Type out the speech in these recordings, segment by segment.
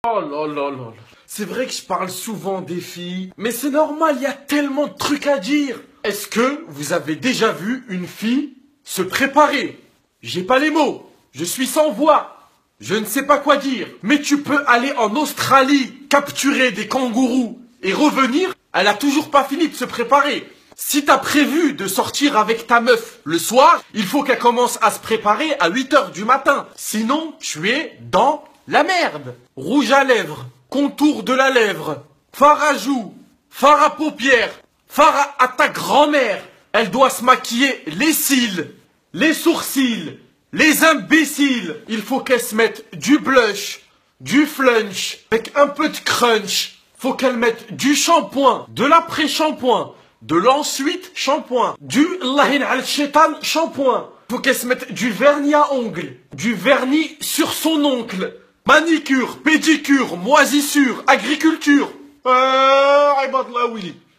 Oh là là là là. C'est vrai que je parle souvent des filles, mais c'est normal, il y a tellement de trucs à dire. Est-ce que vous avez déjà vu une fille se préparer? J'ai pas les mots, je suis sans voix, je ne sais pas quoi dire. Mais tu peux aller en Australie, capturer des kangourous et revenir, elle a toujours pas fini de se préparer. Si t'as prévu de sortir avec ta meuf le soir, il faut qu'elle commence à se préparer à 8 h du matin. Sinon, tu es dans la merde. Rouge à lèvres, contour de la lèvre, fard à joues, fard à paupières, fard à ta grand-mère. Elle doit se maquiller les cils, les sourcils, les imbéciles. Il faut qu'elle se mette du blush, du flunch, avec un peu de crunch. Faut qu'elle mette du shampoing, de l'après-shampoing, de l'ensuite shampoing, du lahin al-shaitan shampoing. Faut qu'elle se mette du vernis à ongles, du vernis sur son oncle. Manicure, pédicure, moisissure, agriculture.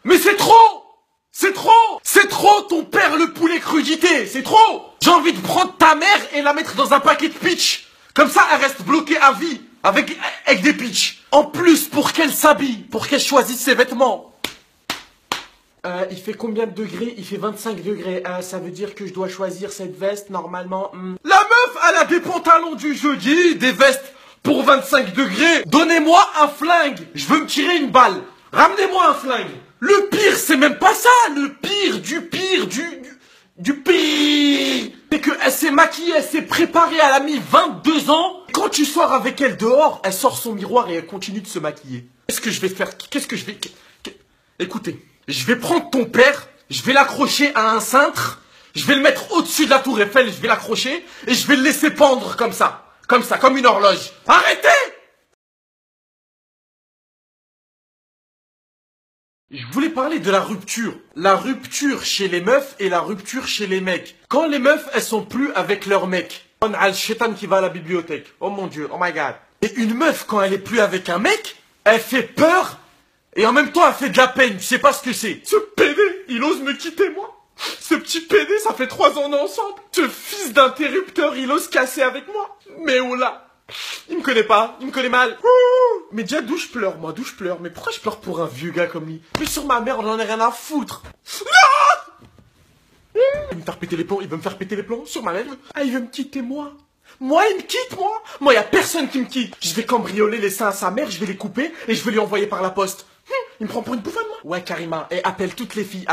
Mais c'est trop! C'est trop! C'est trop ton père le poulet crudité! C'est trop! J'ai envie de prendre ta mère et la mettre dans un paquet de pitch. Comme ça, elle reste bloquée à vie avec des pitchs. En plus, pour qu'elle s'habille, pour qu'elle choisisse ses vêtements. Il fait combien de degrés? Il fait 25 degrés. Ça veut dire que je dois choisir cette veste normalement. La meuf, elle a des pantalons du jeudi, des vestes pour 25 degrés. Donnez-moi un flingue. Je veux me tirer une balle. Ramenez-moi un flingue. Le pire, c'est même pas ça. Le pire, du pire, du pire. C'est qu'elle s'est maquillée, elle s'est préparée, elle a mis 22 ans. Quand tu sors avec elle dehors, elle sort son miroir et elle continue de se maquiller. Qu'est-ce que je vais faire? Qu'est-ce que je vais... Écoutez, je vais prendre ton père, je vais l'accrocher à un cintre, je vais le mettre au-dessus de la tour Eiffel, je vais l'accrocher et je vais le laisser pendre comme ça, comme une horloge. Arrêtez! Je voulais parler de la rupture. La rupture chez les meufs et la rupture chez les mecs. Quand les meufs, elles sont plus avec leur mec. On a le shaitan qui va à la bibliothèque. Oh mon Dieu, oh my god. Et une meuf, quand elle est plus avec un mec, elle fait peur et en même temps, elle fait de la peine. Tu sais pas ce que c'est. Ce pédé, il ose me quitter, moi. Ce petit pédé, ça fait 3 ans on est ensemble. Ce fils d'interrupteur, il ose casser avec moi. Mais oh là, il me connaît pas, il me connaît mal. Mais déjà, d'où je pleure, moi, d'où je pleure. Mais pourquoi je pleure pour un vieux gars comme lui? Mais sur ma mère, on en a rien à foutre. Il veut me faire péter les plombs, il veut me faire péter les plombs sur ma mère. Ah, il veut me quitter, moi. Moi, il me quitte, moi. Moi, y a personne qui me quitte. Je vais cambrioler les seins à sa mère, je vais les couper et je vais lui envoyer par la poste. Il me prend pour une bouffonne, moi. Ouais, Karima, et appelle toutes les filles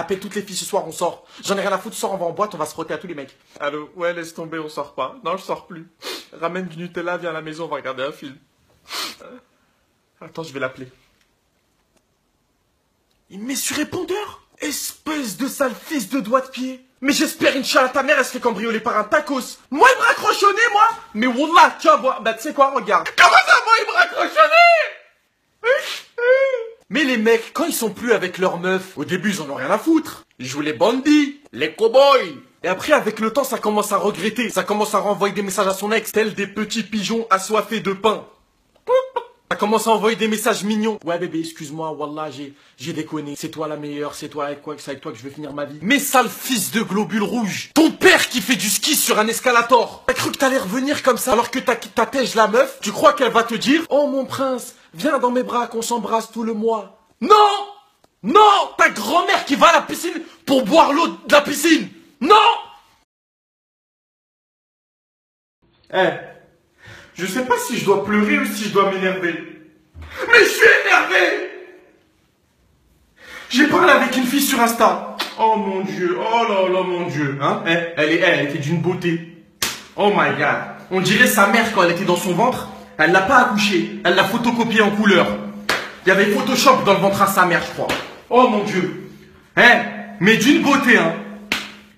ce soir, on sort. J'en ai rien à foutre, ce soir, on va en boîte, on va se frotter à tous les mecs. Allô, ouais, laisse tomber, on sort pas. Non, je sors plus. Ramène du Nutella, viens à la maison, on va regarder un film. Attends, je vais l'appeler. Il me met sur répondeur. Espèce de sale fils de doigt de pied. Mais j'espère, Inch'Allah, ta mère, elle se fait cambrioler par un tacos. Moi, il me raccroche au nez, moi. Mais wallah, tiens, bah, tu sais quoi, regarde. Comment ça, moi, il me raccroche au nez? Mais les mecs, quand ils sont plus avec leur meuf, au début, ils en ont rien à foutre. Ils jouent les bandits, les cow-boys. Et après, avec le temps, ça commence à regretter. Ça commence à renvoyer des messages à son ex, tels des petits pigeons assoiffés de pain. Ça commence à envoyer des messages mignons. Ouais bébé, excuse-moi, wallah, j'ai déconné. C'est toi la meilleure, c'est avec toi que je vais finir ma vie. Mais sale fils de globule rouge. Ton père qui fait du ski sur un escalator. T'as cru que t'allais revenir comme ça alors que t'attèges la meuf? Tu crois qu'elle va te dire: oh mon prince, viens dans mes bras qu'on s'embrasse tout le mois? Non! Non! Ta grand-mère qui va à la piscine pour boire l'eau de la piscine! Non! Je sais pas si je dois pleurer ou si je dois m'énerver. Mais je suis énervé! J'ai parlé avec une fille sur Insta. Oh mon Dieu, oh là là mon Dieu. Hein? Elle était d'une beauté. Oh my god. On dirait sa mère quand elle était dans son ventre. Elle l'a pas accouché. Elle l'a photocopié en couleur. Il y avait Photoshop dans le ventre à sa mère, je crois. Oh mon Dieu. Mais d'une beauté, hein.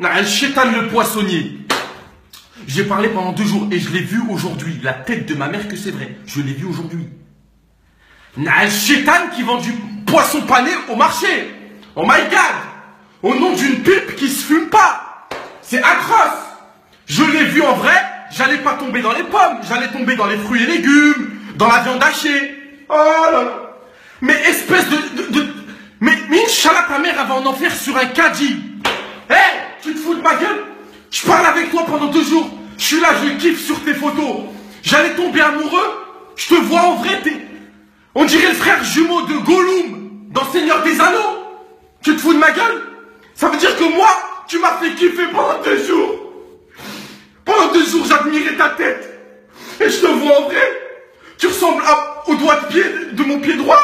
Un chétan le poissonnier. J'ai parlé pendant 2 jours et je l'ai vu aujourd'hui. La tête de ma mère que c'est vrai. Je l'ai vu aujourd'hui. Un chétan qui vend du poisson pané au marché. Oh my god. Au nom d'une pipe qui se fume pas. C'est atroce. Je l'ai vu en vrai. J'allais pas tomber dans les pommes. J'allais tomber dans les fruits et légumes. Dans la viande hachée. Oh là là. Mais espèce Mais Inch'Allah, ta mère, elle va en enfer sur un caddie. Tu te fous de ma gueule? Je parle avec toi pendant 2 jours. Je suis là, je kiffe sur tes photos. J'allais tomber amoureux. Je te vois en vrai, On dirait le frère jumeau de Gollum dans Seigneur des Anneaux. Tu te fous de ma gueule? Ça veut dire que moi, tu m'as fait kiffer pendant 2 jours. Pendant 2 jours, j'admirais ta tête. Et je te vois en vrai. Tu ressembles au doigt de pied de mon pied droit.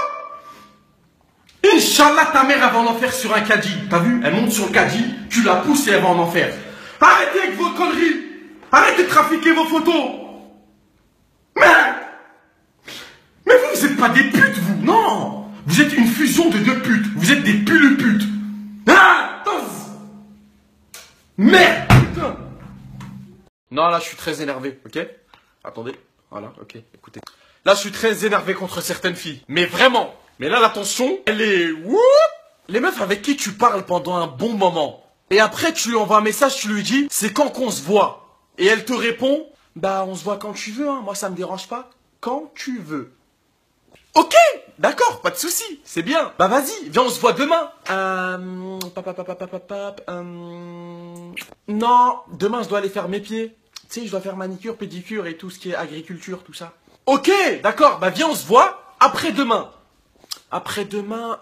Inch'Allah, ta mère, elle va en enfer sur un caddie. T'as vu? Elle monte sur le caddie, tu la pousses et elle va en enfer. Arrêtez avec vos conneries. Arrêtez de trafiquer vos photos. Mais vous êtes pas des putes, vous. Non. Vous êtes une fusion de 2 putes. Vous êtes des putes. Ah, merde, putain. Non, là, je suis très énervé, ok? Attendez, voilà, ok, écoutez. Là, je suis très énervé contre certaines filles. Mais vraiment. Mais là, la tension, elle est... Wouh! Les meufs avec qui tu parles pendant un bon moment. Et après, tu lui envoies un message, tu lui dis, c'est quand qu'on se voit? Et elle te répond, bah, on se voit quand tu veux, hein. Moi, ça me dérange pas. Quand tu veux. Ok, d'accord, pas de souci, c'est bien. Bah vas-y, viens, on se voit demain. Non, demain je dois aller faire mes pieds. Tu sais, je dois faire manicure, pédicure et tout ce qui est agriculture, tout ça. Ok, d'accord, bah viens, on se voit après-demain. Après-demain,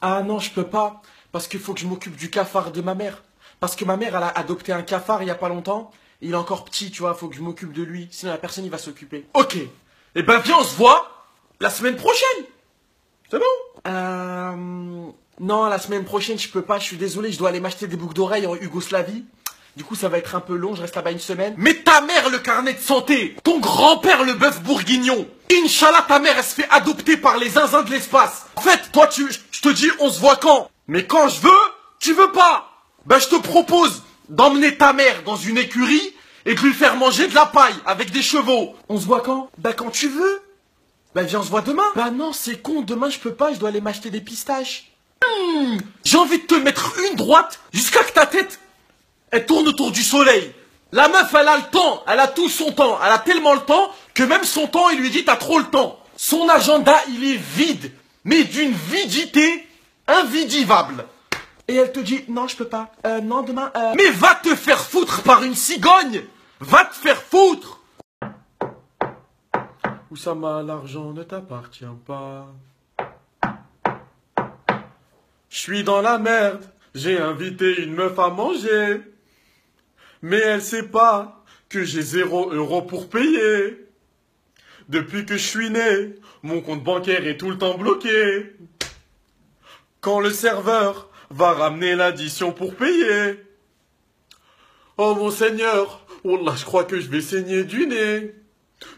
ah non, je peux pas, parce qu'il faut que je m'occupe du cafard de ma mère. Parce que ma mère, elle a adopté un cafard il y a pas longtemps. Il est encore petit, tu vois, faut que je m'occupe de lui. Sinon la personne, il va s'occuper. Ok, et ben viens, on se voit la semaine prochaine. C'est bon? Non, la semaine prochaine, je peux pas, je suis désolé, je dois aller m'acheter des boucles d'oreilles en Yougoslavie. Du coup, ça va être un peu long, je reste là-bas une semaine. Mais ta mère, le carnet de santé. Ton grand-père, le bœuf bourguignon. Inch'Allah, ta mère, elle se fait adopter par les zinzins de l'espace. En fait, toi, je te dis, on se voit quand? Mais quand je veux, tu veux pas. Ben, je te propose d'emmener ta mère dans une écurie et de lui faire manger de la paille avec des chevaux. On se voit quand? Ben, quand tu veux. Ben, viens, on se voit demain. Bah non, c'est con, demain, je peux pas, je dois aller m'acheter des pistaches. J'ai envie de te mettre une droite jusqu'à que ta tête, elle tourne autour du soleil. La meuf, elle a le temps, elle a tout son temps. Elle a tellement le temps que même son temps, il lui dit t'as trop le temps. Son agenda, il est vide, mais d'une vidité invidivable. Et elle te dit non, je peux pas. Non, demain. Mais va te faire foutre par une cigogne. Va te faire foutre. Oussama, l'argent ne t'appartient pas. Je suis dans la merde. J'ai invité une meuf à manger. Mais elle sait pas que j'ai 0 € pour payer. Depuis que je suis né, mon compte bancaire est tout le temps bloqué. Quand le serveur va ramener l'addition pour payer. Oh mon Seigneur, wallah, je crois que je vais saigner du nez.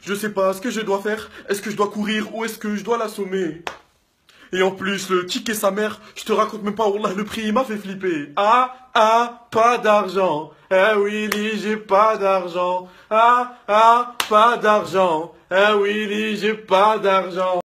Je sais pas ce que je dois faire. Est-ce que je dois courir ou est-ce que je dois l'assommer? Et en plus, le kick et sa mère, je te raconte même pas, wallah, le prix, il m'a fait flipper. Pas d'argent. Eh Willy, j'ai pas d'argent. Pas d'argent. Eh Willy, j'ai pas d'argent.